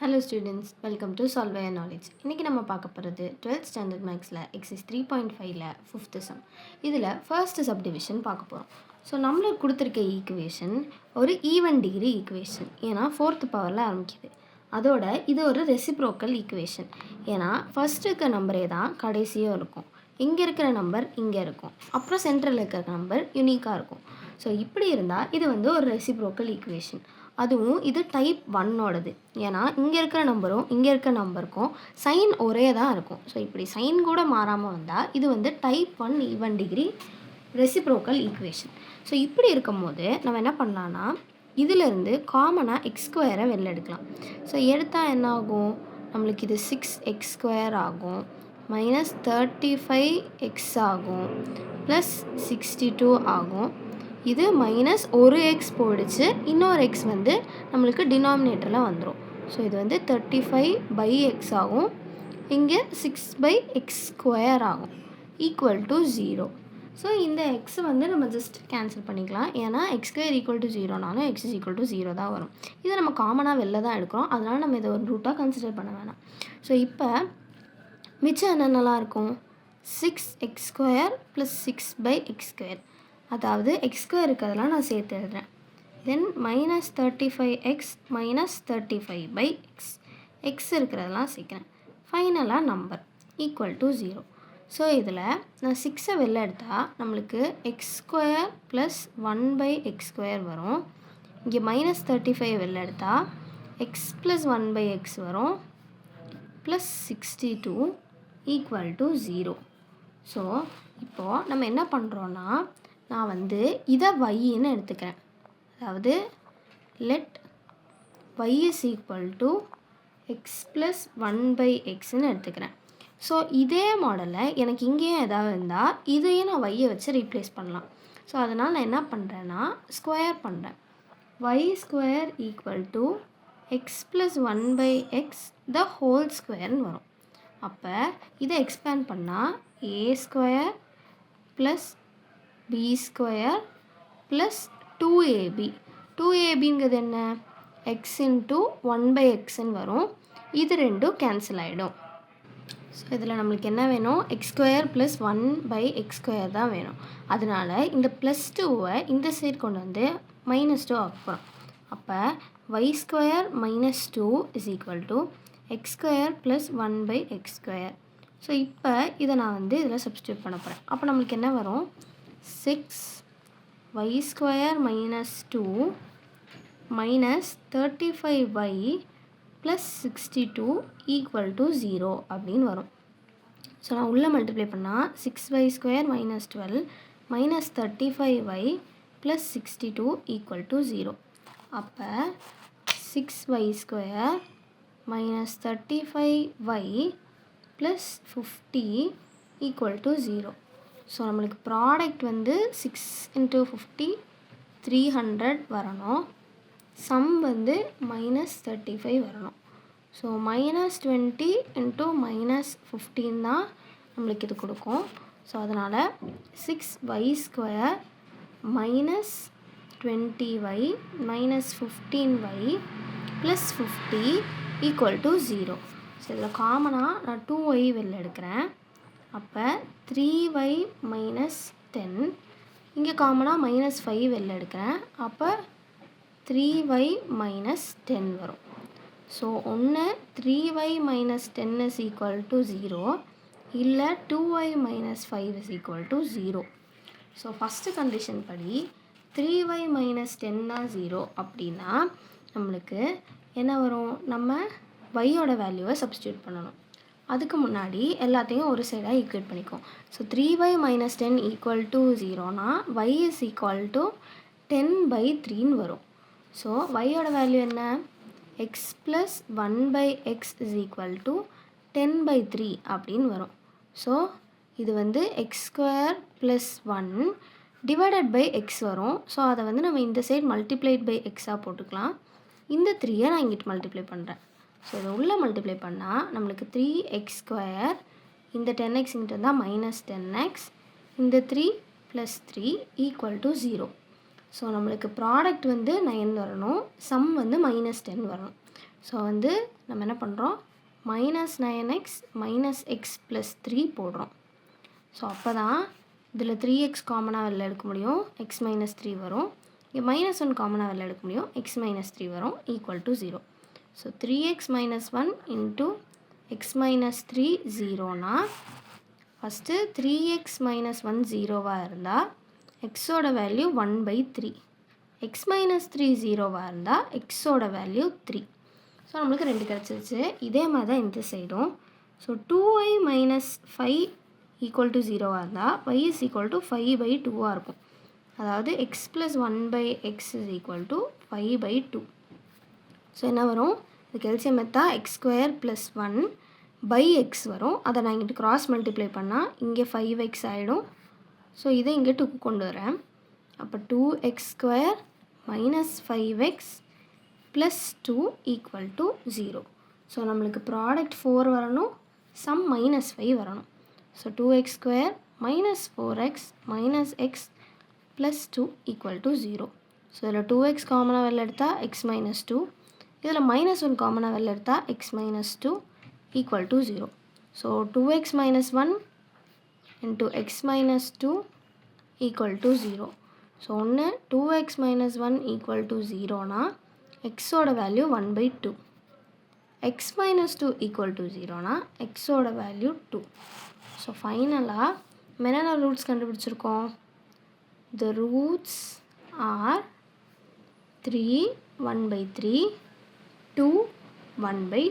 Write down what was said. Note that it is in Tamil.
Hello students, welcome to Solve Your Knowledge. இன்றைக்கி நம்ம பார்க்க போகிறது 12th ஸ்டாண்டர்ட் மேக்ஸில் எக்ஸைஸ் 3.5ல 5th சம். இதில் ஃபர்ஸ்ட் சப்டிவிஷன் பார்க்க போகிறோம். ஸோ நம்மளுக்கு கொடுத்துருக்க ஈக்குவேஷன் ஒரு ஈவன் டிகிரி ஈக்குவேஷன், ஏன்னா 4th பவரில் ஆரம்பிக்குது. அதோட இது ஒரு ரெசிப்ரோக்கல் ஈக்குவேஷன், ஏன்னா ஃபர்ஸ்ட் இருக்க நம்பரே தான் கடைசியும் இருக்கும். இங்கே இருக்கிற நம்பர் இங்கே இருக்கும், அப்புறம் சென்ட்ரல் இருக்கிற நம்பர் யூனிக்காக இருக்கும். ஸோ இப்படி இருந்தால் இது வந்து ஒரு ரெசிப்ரோக்கல் ஈக்குவேஷன். அதுவும் இது டைப் 1ஓடது, ஏன்னா இங்கே இருக்கிற நம்பரும் இங்கே இருக்கிற நம்பருக்கும் சைன் ஒரே தான் இருக்கும். ஸோ இப்படி சைன் கூட மாறாமல் வந்தால் இது வந்து type 1 even degree reciprocal equation. So இப்படி இருக்கும்போது நம்ம என்ன பண்ணலான்னா, இதிலேருந்து காமனாக எக்ஸ் ஸ்கொயரை வெளில எடுக்கலாம். ஸோ எடுத்தால் என்ன ஆகும், நம்மளுக்கு இது 6x² ஆகும், மைனஸ் 35x ஆகும், ப்ளஸ் 62 ஆகும். இது மைனஸ் ஒரு எக்ஸ் போயிடுச்சு, இன்னொரு எக்ஸ் வந்து நம்மளுக்கு டினாமினேட்டரில் வந்துடும். ஸோ இது வந்து 35/x ஆகும், இங்கே 6/x² ஆகும், ஈக்குவல் டு 0. ஸோ இந்த எக்ஸ் வந்து நம்ம ஜஸ்ட் கேன்சல் பண்ணிக்கலாம், ஏன்னா x² ஈக்குவல் டு 0நாலும் x ஈக்குவல் டு 0 தான் வரும். இதை நம்ம காமனாக வெளில தான் எடுக்கிறோம், அதனால் நம்ம இதை ஒரு ரூட்டாக கன்சிடர் பண்ண வேணாம். ஸோ இப்போ மிச்சம் என்னென்னலாம் இருக்கும், 6x² + 6/x², அதாவது x² இருக்கிறதெல்லாம் நான் சேர்த்து எழுதுறேன். தென் minus 35x minus 35/x, X இருக்கிறதெல்லாம் சேர்க்குறேன். ஃபைனலாக நம்பர் ஈக்குவல் டு 0. ஸோ இதில் நான் 6ஐ வெளில எடுத்தால் நம்மளுக்கு x² + 1/x² வரும். இங்கே மைனஸ் 35 வெளில எடுத்தால் x + 1/x வரும், ப்ளஸ் 62 ஈக்குவல் டு 0. ஸோ இப்போது நம்ம என்ன பண்ணுறோன்னா, நான் வந்து இதை yன்னு எடுத்துக்கிறேன். அதாவது let y is equal to x + 1/xன்னு எடுத்துக்கிறேன். ஸோ இதே மாடலை எனக்கு இங்கேயும் எதாவது இருந்தால் இதையும் நான் yயை வச்சு ரீப்ளேஸ் பண்ணலாம். ஸோ அதனால் நான் என்ன பண்ணுறேன்னா, ஸ்கொயர் பண்ணுறேன். y² = x + 1/x the whole squareன்னு வரும். அப்போ இதை எக்ஸ்பேண்ட் பண்ணால் a² + b² + 2ab. 2abங்கிறது என்ன, x × 1/xன்னு வரும். இது ரெண்டும் கேன்சல் ஆகிடும். ஸோ இதில் நம்மளுக்கு என்ன வேணும், x² + 1/x² தான் வேணும். அதனால் இந்த +2வை இந்த சைடு கொண்டு வந்து -2 ஆக்குறோம். அப்போ y² - 2 = x² + 1/x². ஸோ இப்போ இதை நான் வந்து இதில் சப்ஸ்டியூட் பண்ண போகிறேன். அப்போ நம்மளுக்கு என்ன வரும், 6y² - 2 மைனஸ் 35y + 62 = 0 அப்படின்னு வரும். ஸோ நான் உள்ளே மல்டிப்ளை பண்ணால் 6y² - 12 மைனஸ் 35y + 62 = 0. அப்போ 6y² - 35y + 50 = 0. ஸோ நம்மளுக்கு ப்ராடக்ட் வந்து 6 × 50 300 வரணும். சம் வந்து -35 வரணும். ஸோ -20 × -15 தான் நம்மளுக்கு இது கொடுக்கும். ஸோ அதனால் 6y² - 20y - 15y + 50 = 0. ஸோ இதில் காமனாக நான் 2y வெளில எடுக்கிறேன். அப்போ 3y - 10, இங்கே காமனாக -5 வெளில எடுக்கிறேன். அப்போ 3y - 10 வரும். ஸோ ஒன்று 3y - 10 = 0, இல்லை 2y - 5 = 0. ஸோ ஃபஸ்ட்டு கண்டிஷன் படி 3y - 10 தான் 0 அப்படின்னா நம்மளுக்கு என்ன வரும், நம்ம yயோட வேல்யூவை சப்ஸ்டியூட் பண்ணணும். அதுக்கு முன்னாடி எல்லாத்தையும் ஒரு சைடாக ஈக்குவேட் பண்ணிக்கும். So 3y - 10 = 0னா y is equal to 10/3ன்னு வரும். ஸோ yயோட வேல்யூ என்ன, x + 1/x = 10/3 அப்படின்னு வரும். ஸோ இது வந்து x² + 1 டிவைடட் பை x வரும். ஸோ அதை வந்து நம்ம இந்த சைடு மல்டிப்ளைட் பை எக்ஸாக போட்டுக்கலாம். இந்த 3ஐ நான் இங்கிட்டு மல்டிப்ளை பண்ணுறேன். ஸோ இதை உள்ளே மல்டிப்ளை பண்ணால் நம்மளுக்கு 3x², இந்த 10x இங்கிட்டு இருந்தால் -10x, இந்த 3 + 3 = 0. ஸோ நம்மளுக்கு ப்ராடக்ட் வந்து 9 வரணும், சம் வந்து -10 வரணும். ஸோ வந்து நம்ம என்ன பண்ணுறோம், -9x - x + 3 போடுறோம். ஸோ அப்போ தான் இதில் 3x காமனாக வெளில எடுக்க முடியும், x - 3 வரும். இங்கே -1 காமனாக வெளில எடுக்க முடியும், x - 3 வரும், = 0. ஸோ 3x - 1 × x - 3 0னா ஃபஸ்ட்டு 3x - 1 0வாக இருந்தால் எக்ஸோட வேல்யூ 1/3. x - 3 0வாக இருந்தால் எக்ஸோட வேல்யூ 3. ஸோ நம்மளுக்கு 2 கிடச்சிருச்சு. இதே மாதிரி தான் இந்த சைடும். ஸோ 2y - 5 = 0வாக இருந்தால் y = 5/2ஆக இருக்கும். அதாவது x + 1/x = 5/2. ஸோ என்ன வரும், இதுக்கு எல்சிஎம் எடுத்தா x² + 1/x வரும். அதை நான் இங்கிட்டு கிராஸ் மல்டிப்ளை பண்ணால் இங்கே 5x ஆகிடும். ஸோ இதை இங்கே 2க்கு கொண்டு வரேன். அப்போ 2x² - 5x + 2 = 0. ஸோ நம்மளுக்கு ப்ராடக்ட் 4 வரணும், சம் -5 வரணும். So 2x² - 4x - x + 2 = 0. So இதில் 2x காமனாக வெளில எடுத்தால் x - 2, இதில் -1 காமனாக வெளில எடுத்தால் x - 2 = 0. So 2x - 1 × x - 2 = 0. So ஒன்று 2x - 1 = 0னா எக்ஸோட வேல்யூ 1/2. x - 2 = 0னா எக்ஸோட வேல்யூ 2. ஸோ ஃபைனலாக நம்ம என்னென்ன ரூட்ஸ் கண்டுபிடிச்சிருக்கோம், the roots are 3 1/3 2 1/2.